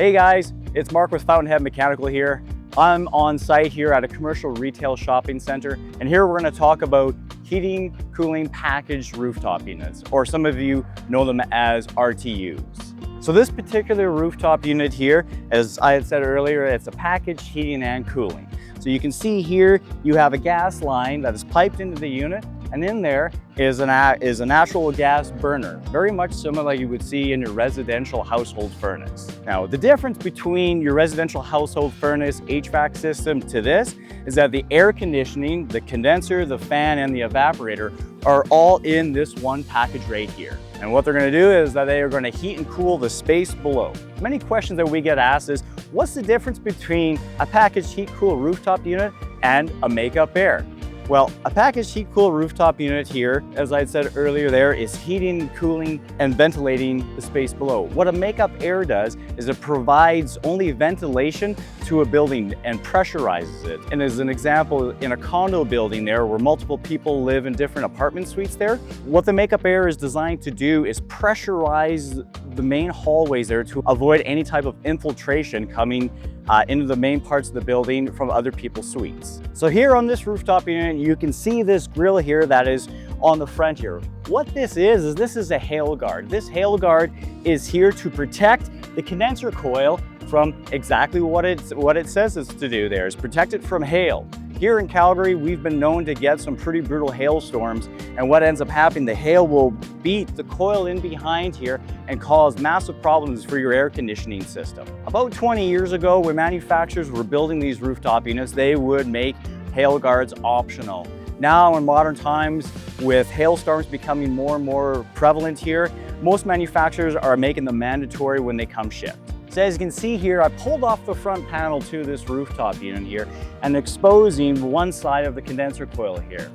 Hey guys, it's Mark with Fountainhead Mechanical here. I'm on site here at a commercial retail shopping center, and here we're going to talk about heating, cooling packaged rooftop units, or some of you know them as RTUs. So this particular rooftop unit here, as I had said earlier, it's a packaged heating and cooling. So you can see here you have a gas line that is piped into the unit, and in there is a natural gas burner, very much similar like you would see in your residential household furnace. Now, the difference between your residential household furnace HVAC system to this is that the air conditioning, the condenser, the fan, and the evaporator are all in this one package right here. And what they're going to do is that they are going to heat and cool the space below. Many questions that we get asked is, what's the difference between a packaged heat-cool rooftop unit and a make-up air? Well, a packaged heat-cool rooftop unit here, as I said earlier there, is heating, cooling, and ventilating the space below. What a make-up air does is it provides only ventilation to a building and pressurizes it. And as an example, in a condo building there where multiple people live in different apartment suites there, what the make-up air is designed to do is pressurize the main hallways there to avoid any type of infiltration coming into the main parts of the building from other people's suites. So here on this rooftop unit, you can see this grill here that is on the front here. What this is a hail guard. This hail guard is here to protect the condenser coil from exactly what it says it's to do there, is protect it from hail. Here in Calgary, we've been known to get some pretty brutal hailstorms, and what ends up happening, the hail will beat the coil in behind here and cause massive problems for your air conditioning system. About 20 years ago, when manufacturers were building these rooftop units, they would make hail guards optional. Now in modern times, with hailstorms becoming more and more prevalent here, most manufacturers are making them mandatory when they come shipped. So as you can see here, I pulled off the front panel to this rooftop unit here and exposing one side of the condenser coil here.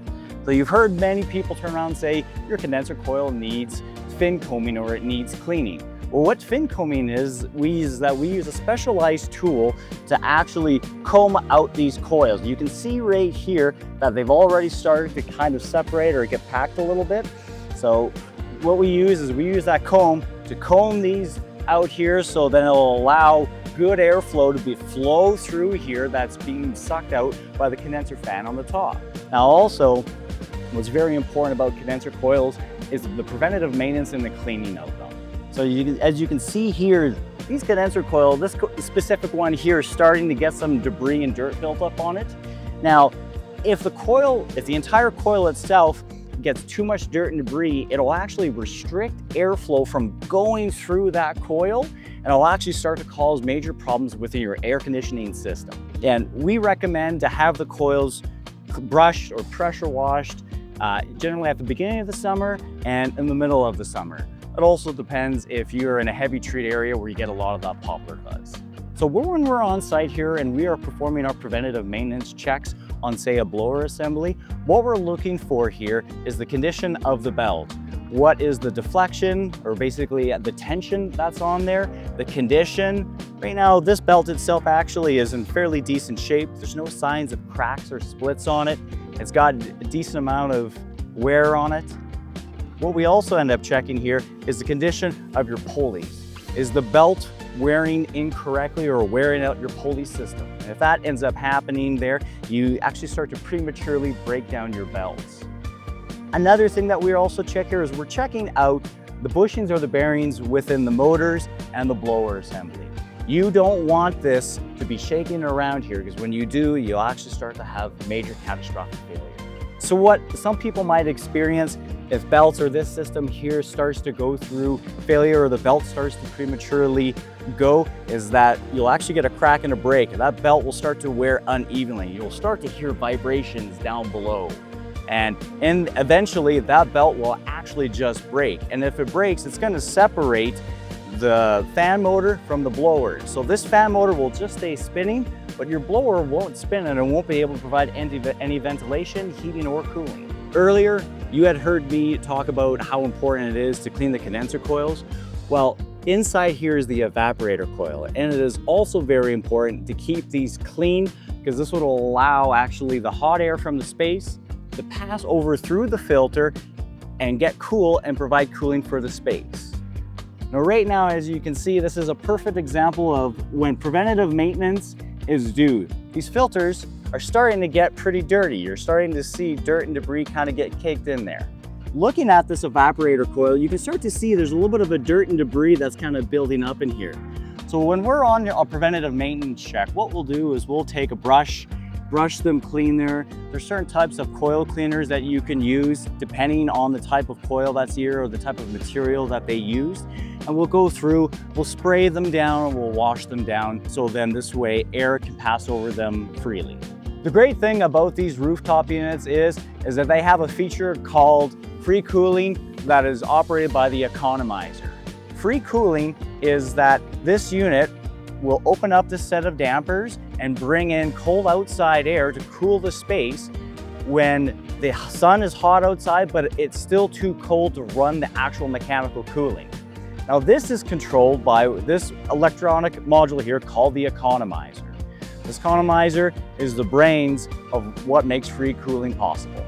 So you've heard many people turn around and say, your condenser coil needs fin combing or it needs cleaning. Well, what fin combing is, we use a specialized tool to actually comb out these coils. You can see right here that they've already started to kind of separate or get packed a little bit. So what we use is that comb to comb these out here, so then it'll allow good airflow to flow through here that's being sucked out by the condenser fan on the top. Now also, what's very important about condenser coils is the preventative maintenance and the cleaning of them. So as you can see here, these condenser coils, this specific one here is starting to get some debris and dirt built up on it. Now, if the entire coil itself gets too much dirt and debris, it'll actually restrict airflow from going through that coil, and it'll actually start to cause major problems within your air conditioning system. And we recommend to have the coils brushed or pressure washed generally at the beginning of the summer and in the middle of the summer. It also depends if you're in a heavy treat area where you get a lot of that poplar fuzz. So when we're on site here and we are performing our preventative maintenance checks on, say, a blower assembly, what we're looking for here is the condition of the belt. What is the deflection, or basically the tension that's on there, the condition. Right now, this belt itself actually is in fairly decent shape. There's no signs of cracks or splits on it. It's got a decent amount of wear on it. What we also end up checking here is the condition of your pulleys. Is the belt wearing incorrectly or wearing out your pulley system? And if that ends up happening there, you actually start to prematurely break down your belts. Another thing that we also check here is we're checking out the bushings or the bearings within the motors and the blower assembly. You don't want this to be shaking around here, because when you do, you'll actually start to have major catastrophic failure. So what some people might experience if belts or this system here starts to go through failure, or the belt starts to prematurely go, is that you'll actually get a crack and a break, and that belt will start to wear unevenly. You'll start to hear vibrations down below. And eventually that belt will actually just break. And if it breaks, it's going to separate the fan motor from the blower. So this fan motor will just stay spinning, but your blower won't spin and it won't be able to provide any ventilation, heating, or cooling. Earlier, you had heard me talk about how important it is to clean the condenser coils. Well, inside here is the evaporator coil, and it is also very important to keep these clean, because this would allow actually the hot air from the space to pass over through the filter and get cool and provide cooling for the space. Now right now, as you can see, this is a perfect example of when preventative maintenance is due. These filters are starting to get pretty dirty. You're starting to see dirt and debris kind of get caked in there. Looking at this evaporator coil, you can start to see there's a little bit of a dirt and debris that's kind of building up in here. So when we're on a preventative maintenance check, what we'll do is we'll take a brush them clean there. There's certain types of coil cleaners that you can use depending on the type of coil that's here or the type of material that they used. And we'll go through, we'll spray them down, and we'll wash them down, so then this way air can pass over them freely. The great thing about these rooftop units is that they have a feature called free cooling that is operated by the economizer. Free cooling is that this unit will open up this set of dampers and bring in cold outside air to cool the space when the sun is hot outside, but it's still too cold to run the actual mechanical cooling. Now this is controlled by this electronic module here called the economizer. This economizer is the brains of what makes free cooling possible.